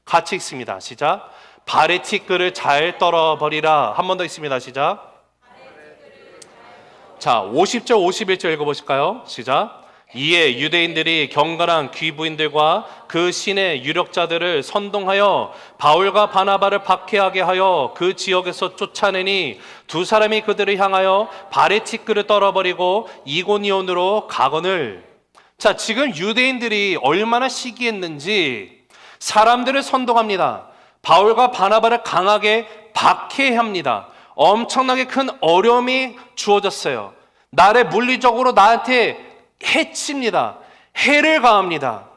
같이 읽습니다. 시작. 발의 티끌을 잘 떨어버리라. 한 번 더 읽습니다. 시작. 자, 50절 51절 읽어보실까요? 시작. 이에 유대인들이 경건한 귀부인들과 그 신의 유력자들을 선동하여 바울과 바나바를 박해하게 하여 그 지역에서 쫓아내니 두 사람이 그들을 향하여 발의 티끌을 떨어버리고 이고니온으로 가거늘. 자, 지금 유대인들이 얼마나 시기했는지 사람들을 선동합니다. 바울과 바나바를 강하게 박해합니다. 엄청나게 큰 어려움이 주어졌어요. 나를 물리적으로 나한테 해칩니다. 해를 가합니다.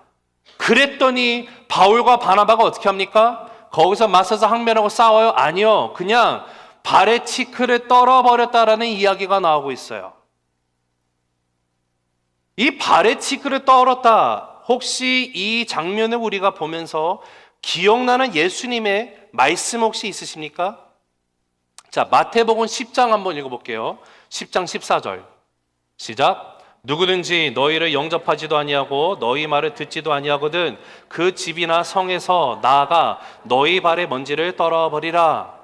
그랬더니 바울과 바나바가 어떻게 합니까? 거기서 맞서서 항변하고 싸워요? 아니요. 그냥 발의 티끌을 떨어버렸다라는 이야기가 나오고 있어요. 이 발의 티끌을 떨었다. 혹시 이 장면을 우리가 보면서 기억나는 예수님의 말씀 혹시 있으십니까? 자, 마태복음 10장 한번 읽어볼게요. 10장 14절 시작. 누구든지 너희를 영접하지도 아니하고 너희 말을 듣지도 아니하거든 그 집이나 성에서 나아가 너희 발의 먼지를 떨어버리라.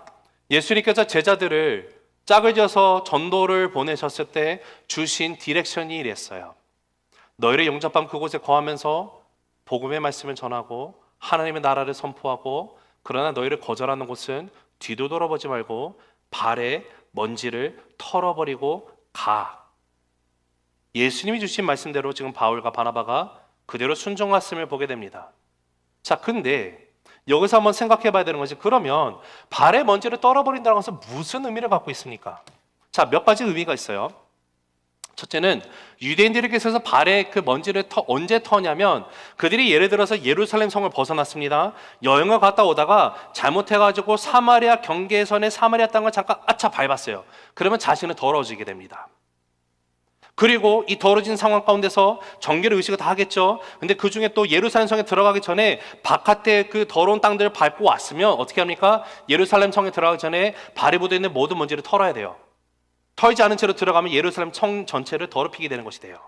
예수님께서 제자들을 짝을 지어서 전도를 보내셨을 때 주신 디렉션이 이랬어요. 너희를 영접한 그곳에 거하면서 복음의 말씀을 전하고 하나님의 나라를 선포하고 그러나 너희를 거절하는 곳은 뒤도 돌아보지 말고 발에 먼지를 털어버리고 가. 예수님이 주신 말씀대로 지금 바울과 바나바가 그대로 순종했음을 보게 됩니다. 자, 근데 여기서 한번 생각해 봐야 되는 것이, 그러면 발에 먼지를 떨어버린다는 것은 무슨 의미를 갖고 있습니까? 자, 몇 가지 의미가 있어요. 첫째는 유대인들에게 있어서 발에 그 먼지를 언제 터냐면, 그들이 예를 들어서 예루살렘 성을 벗어났습니다. 여행을 갔다 오다가 잘못해가지고 사마리아 경계선의 사마리아 땅을 잠깐 아차 밟았어요. 그러면 자신은 더러워지게 됩니다. 그리고 이 더러진 상황 가운데서 정결의 의식을 다 하겠죠. 근데 그 중에 또 예루살렘 성에 들어가기 전에 바깥에 그 더러운 땅들을 밟고 왔으면 어떻게 합니까? 예루살렘 성에 들어가기 전에 발에 묻어있는 모든 먼지를 털어야 돼요. 털지 않은 채로 들어가면 예루살렘 성 전체를 더럽히게 되는 것이 돼요.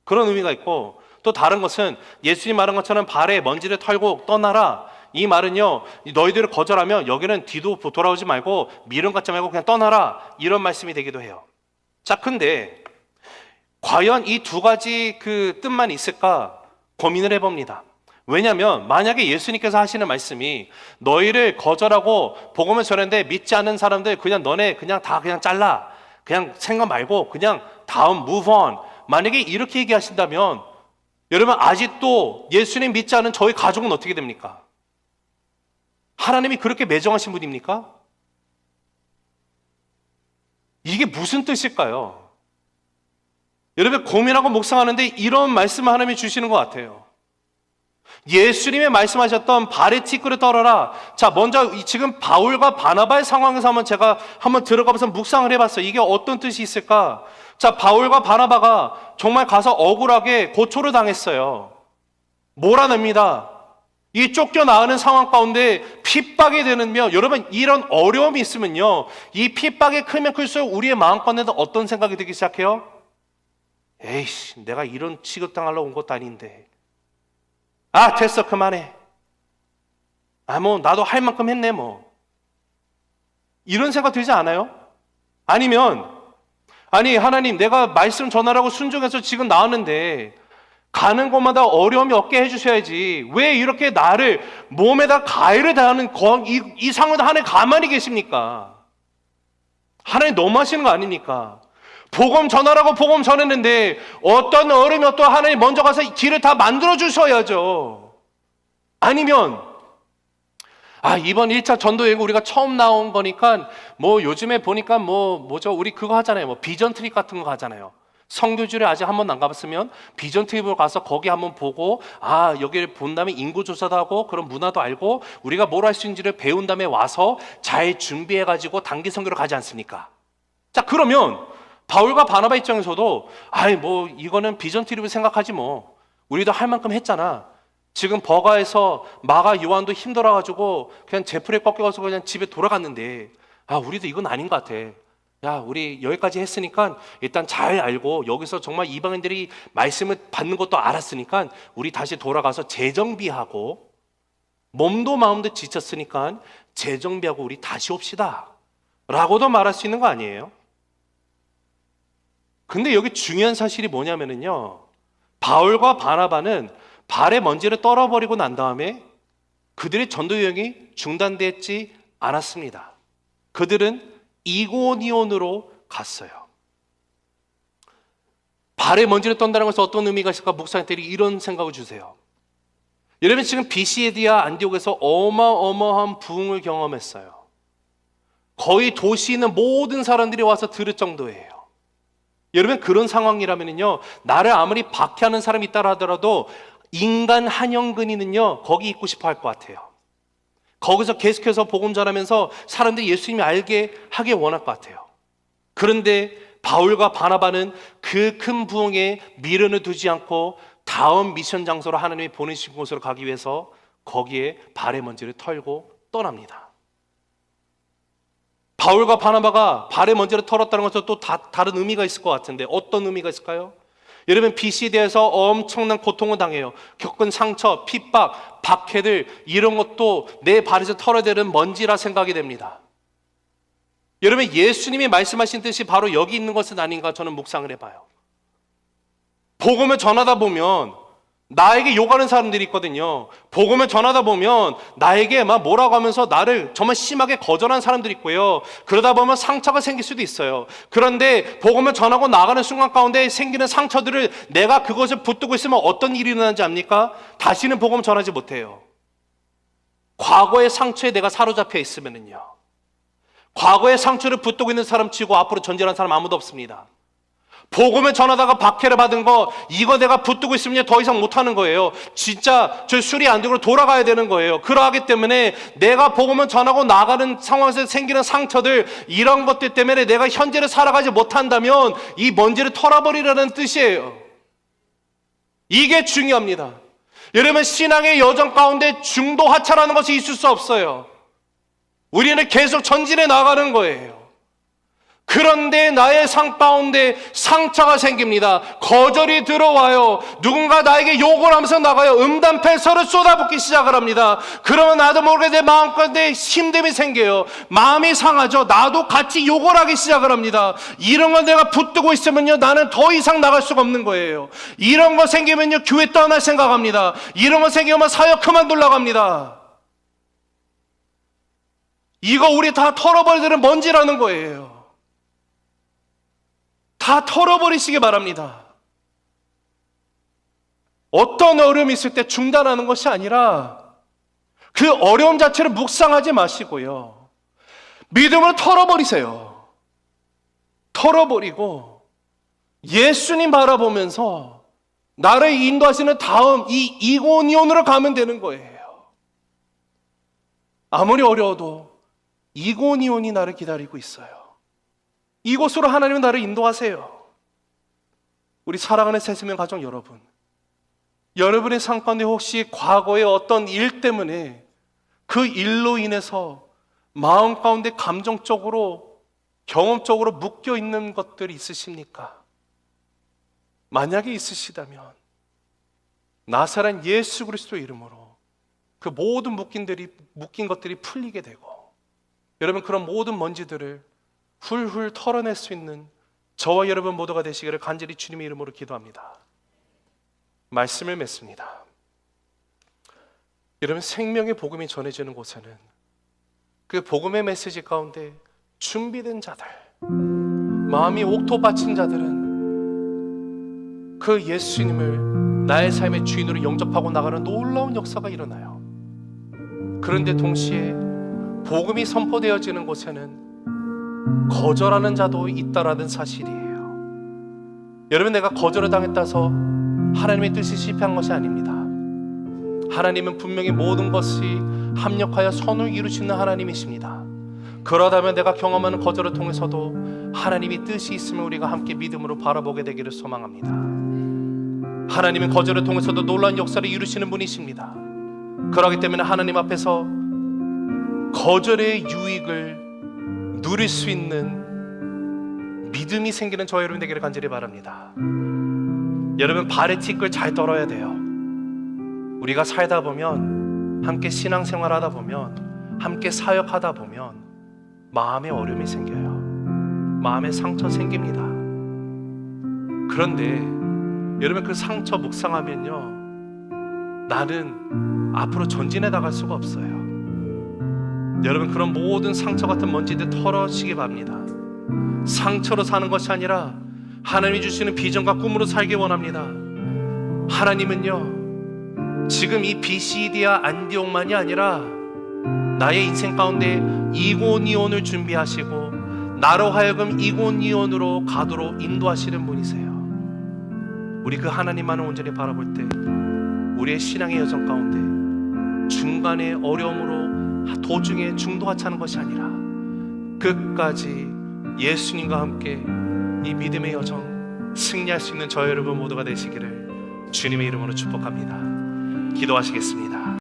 그런 의미가 있고, 또 다른 것은 예수님 말한 것처럼 발에 먼지를 털고 떠나라. 이 말은요, 너희들을 거절하면 여기는 뒤도 돌아오지 말고 미련 갖지 말고 그냥 떠나라, 이런 말씀이 되기도 해요. 자, 근데 과연 이 두 가지 그 뜻만 있을까 고민을 해봅니다. 왜냐하면 만약에 예수님께서 하시는 말씀이 너희를 거절하고 복음을 전했는데 믿지 않는 사람들 그냥 너네 그냥 다 그냥 잘라, 그냥 생각 말고 그냥 다음 move on, 만약에 이렇게 얘기하신다면 여러분, 아직도 예수님 믿지 않은 저희 가족은 어떻게 됩니까? 하나님이 그렇게 매정하신 분입니까? 이게 무슨 뜻일까요? 여러분, 고민하고 묵상하는데 이런 말씀을 하나님이 주시는 것 같아요. 예수님의 말씀하셨던 발에 티끌을 떨어라. 자, 먼저 지금 바울과 바나바의 상황에서 제가 한번 들어가면서 묵상을 해봤어요. 이게 어떤 뜻이 있을까? 자, 바울과 바나바가 정말 가서 억울하게 고초를 당했어요. 몰아냅니다. 이 쫓겨나가는 상황 가운데 핍박이 되는며, 여러분, 이런 어려움이 있으면요, 이 핍박이 크면 클수록 우리의 마음가운데도 어떤 생각이 들기 시작해요? 에이씨, 내가 이런 취급당하러 온 것도 아닌데, 아, 됐어, 그만해. 아, 뭐 나도 할 만큼 했네, 뭐. 이런 생각 들지 않아요? 아니면, 아니 하나님, 내가 말씀 전하라고 순종해서 지금 나왔는데 가는 곳마다 어려움이 없게 해주셔야지, 왜 이렇게 나를 몸에다 가해를 당하는 이 상황에 하나님 가만히 계십니까? 하나님 너무하시는 거 아닙니까? 복음 전하라고 복음 전했는데 어떤 어려움이 또 하나님 먼저 가서 길을 다 만들어 주셔야죠. 아니면 이번 1차 전도 여행 우리가 처음 나온 거니까 뭐 요즘에 보니까 뭐죠? 우리 그거 하잖아요. 뭐 비전 트립 같은 거 하잖아요. 성교주를 아직 한 번도 안 가봤으면 비전 트립을 가서 거기 한번 보고, 여기를 본 다음에 인구조사도 하고 그런 문화도 알고 우리가 뭘 할 수 있는지를 배운 다음에 와서 잘 준비해가지고 단기 선교를 가지 않습니까? 자, 그러면 바울과 바나바 입장에서도 뭐 이거는 비전 트립을 생각하지 뭐, 우리도 할 만큼 했잖아. 지금 버가에서 마가 요한도 힘들어가지고 그냥 제풀에 꺾여서 그냥 집에 돌아갔는데, 우리도 이건 아닌 것 같아. 야, 우리 여기까지 했으니까 일단 잘 알고 여기서 정말 이방인들이 말씀을 받는 것도 알았으니까 우리 다시 돌아가서 재정비하고, 몸도 마음도 지쳤으니까 재정비하고 우리 다시 옵시다 라고도 말할 수 있는 거 아니에요? 근데 여기 중요한 사실이 뭐냐면요, 바울과 바나바는 발에 먼지를 떨어버리고 난 다음에 그들의 전도 여행이 중단되지 않았습니다. 그들은 이고니온으로 갔어요. 발에 먼지를 떤다는 것은 어떤 의미가 있을까? 목사님들이 이런 생각을 주세요. 여러분, 지금 비시디아 안디옥에서 어마어마한 부흥을 경험했어요. 거의 도시에 있는 모든 사람들이 와서 들을 정도예요. 여러분, 그런 상황이라면요, 나를 아무리 박해하는 사람이 있다 하더라도 인간 한영근이는요 거기 있고 싶어 할 것 같아요. 거기서 계속해서 복음 전하면서 사람들이 예수님이 알게 하길 원할 것 같아요. 그런데 바울과 바나바는 그 큰 부흥에 미련을 두지 않고 다음 미션 장소로 하나님이 보내신 곳으로 가기 위해서 거기에 발의 먼지를 털고 떠납니다. 바울과 바나바가 발의 먼지를 털었다는 것은 또 다른 의미가 있을 것 같은데, 어떤 의미가 있을까요? 여러분, BC대에서 엄청난 고통을 당해요. 겪은 상처, 핍박, 박해들, 이런 것도 내 발에서 털어내는 먼지라 생각이 됩니다. 여러분, 예수님이 말씀하신 뜻이 바로 여기 있는 것은 아닌가 저는 묵상을 해봐요. 복음을 전하다 보면 나에게 욕하는 사람들이 있거든요. 복음을 전하다 보면 나에게 막 뭐라고 하면서 나를 정말 심하게 거절하는 사람들이 있고요. 그러다 보면 상처가 생길 수도 있어요. 그런데 복음을 전하고 나가는 순간 가운데 생기는 상처들을 내가 그것을 붙들고 있으면 어떤 일이 일어나는지 압니까? 다시는 복음 전하지 못해요. 과거의 상처에 내가 사로잡혀 있으면은요, 과거의 상처를 붙들고 있는 사람 치고 앞으로 전진하는 사람 아무도 없습니다. 복음을 전하다가 박해를 받은 거, 이거 내가 붙들고 있으면 더 이상 못하는 거예요. 진짜 저 술이 안 되고 돌아가야 되는 거예요. 그러하기 때문에 내가 복음을 전하고 나가는 상황에서 생기는 상처들, 이런 것들 때문에 내가 현재를 살아가지 못한다면 이 먼지를 털어버리라는 뜻이에요. 이게 중요합니다. 여러분, 신앙의 여정 가운데 중도 하차라는 것이 있을 수 없어요. 우리는 계속 전진해 나가는 거예요. 그런데 나의 삶 가운데 상처가 생깁니다. 거절이 들어와요. 누군가 나에게 욕을 하면서 나가요. 음담패설을 쏟아붓기 시작을 합니다. 그러면 나도 모르게 내 마음 가운데 힘듦이 생겨요. 마음이 상하죠. 나도 같이 욕을 하기 시작을 합니다. 이런 걸 내가 붙들고 있으면요, 나는 더 이상 나갈 수가 없는 거예요. 이런 거 생기면요, 교회 떠날 생각합니다. 이런 거 생기면 사역 그만둘라고 합니다. 이거 우리 다 털어버리는 먼지라는 거예요. 다 털어버리시기 바랍니다. 어떤 어려움이 있을 때 중단하는 것이 아니라 그 어려움 자체를 묵상하지 마시고요, 믿음을 털어버리세요. 털어버리고 예수님 바라보면서 나를 인도하시는 다음 이 이고니온으로 가면 되는 거예요. 아무리 어려워도 이고니온이 나를 기다리고 있어요. 이곳으로 하나님은 나를 인도하세요. 우리 사랑하는 새수명 가족 여러분, 여러분의 삶 가운데 혹시 과거의 어떤 일 때문에 그 일로 인해서 마음 가운데 감정적으로, 경험적으로 묶여 있는 것들이 있으십니까? 만약에 있으시다면 나사렛 예수 그리스도 이름으로 그 모든 묶인 것들이 풀리게 되고, 여러분 그런 모든 먼지들을 훌훌 털어낼 수 있는 저와 여러분 모두가 되시기를 간절히 주님의 이름으로 기도합니다. 말씀을 맺습니다. 여러분, 생명의 복음이 전해지는 곳에는 그 복음의 메시지 가운데 준비된 자들, 마음이 옥토 받친 자들은 그 예수님을 나의 삶의 주인으로 영접하고 나가는 놀라운 역사가 일어나요. 그런데 동시에 복음이 선포되어지는 곳에는 거절하는 자도 있다라는 사실이에요. 여러분, 내가 거절을 당했다서 하나님의 뜻이 실패한 것이 아닙니다. 하나님은 분명히 모든 것이 합력하여 선을 이루시는 하나님이십니다. 그러다면 내가 경험하는 거절을 통해서도 하나님이 뜻이 있으면 우리가 함께 믿음으로 바라보게 되기를 소망합니다. 하나님은 거절을 통해서도 놀라운 역사를 이루시는 분이십니다. 그렇기 때문에 하나님 앞에서 거절의 유익을 누릴 수 있는 믿음이 생기는 저와 여러분 되기를 간절히 바랍니다. 여러분, 발의 티끌 잘 떨어야 돼요. 우리가 살다 보면, 함께 신앙생활 하다 보면, 함께 사역하다 보면 마음에 어려움이 생겨요. 마음에 상처 생깁니다. 그런데 여러분, 그 상처 묵상하면요, 나는 앞으로 전진해 나갈 수가 없어요. 여러분, 그런 모든 상처 같은 먼지들 털어지기 바랍니다. 상처로 사는 것이 아니라 하나님이 주시는 비전과 꿈으로 살기 원합니다. 하나님은요, 지금 이 비시디아 안디옥만이 아니라 나의 인생 가운데 이고니온을 준비하시고 나로 하여금 이고니온으로 가도록 인도하시는 분이세요. 우리 그 하나님만을 온전히 바라볼 때 우리의 신앙의 여정 가운데 중간에 어려움으로 도중에 중도하차는 것이 아니라 끝까지 예수님과 함께 이 믿음의 여정 승리할 수 있는 저 여러분 모두가 되시기를 주님의 이름으로 축복합니다. 기도하시겠습니다.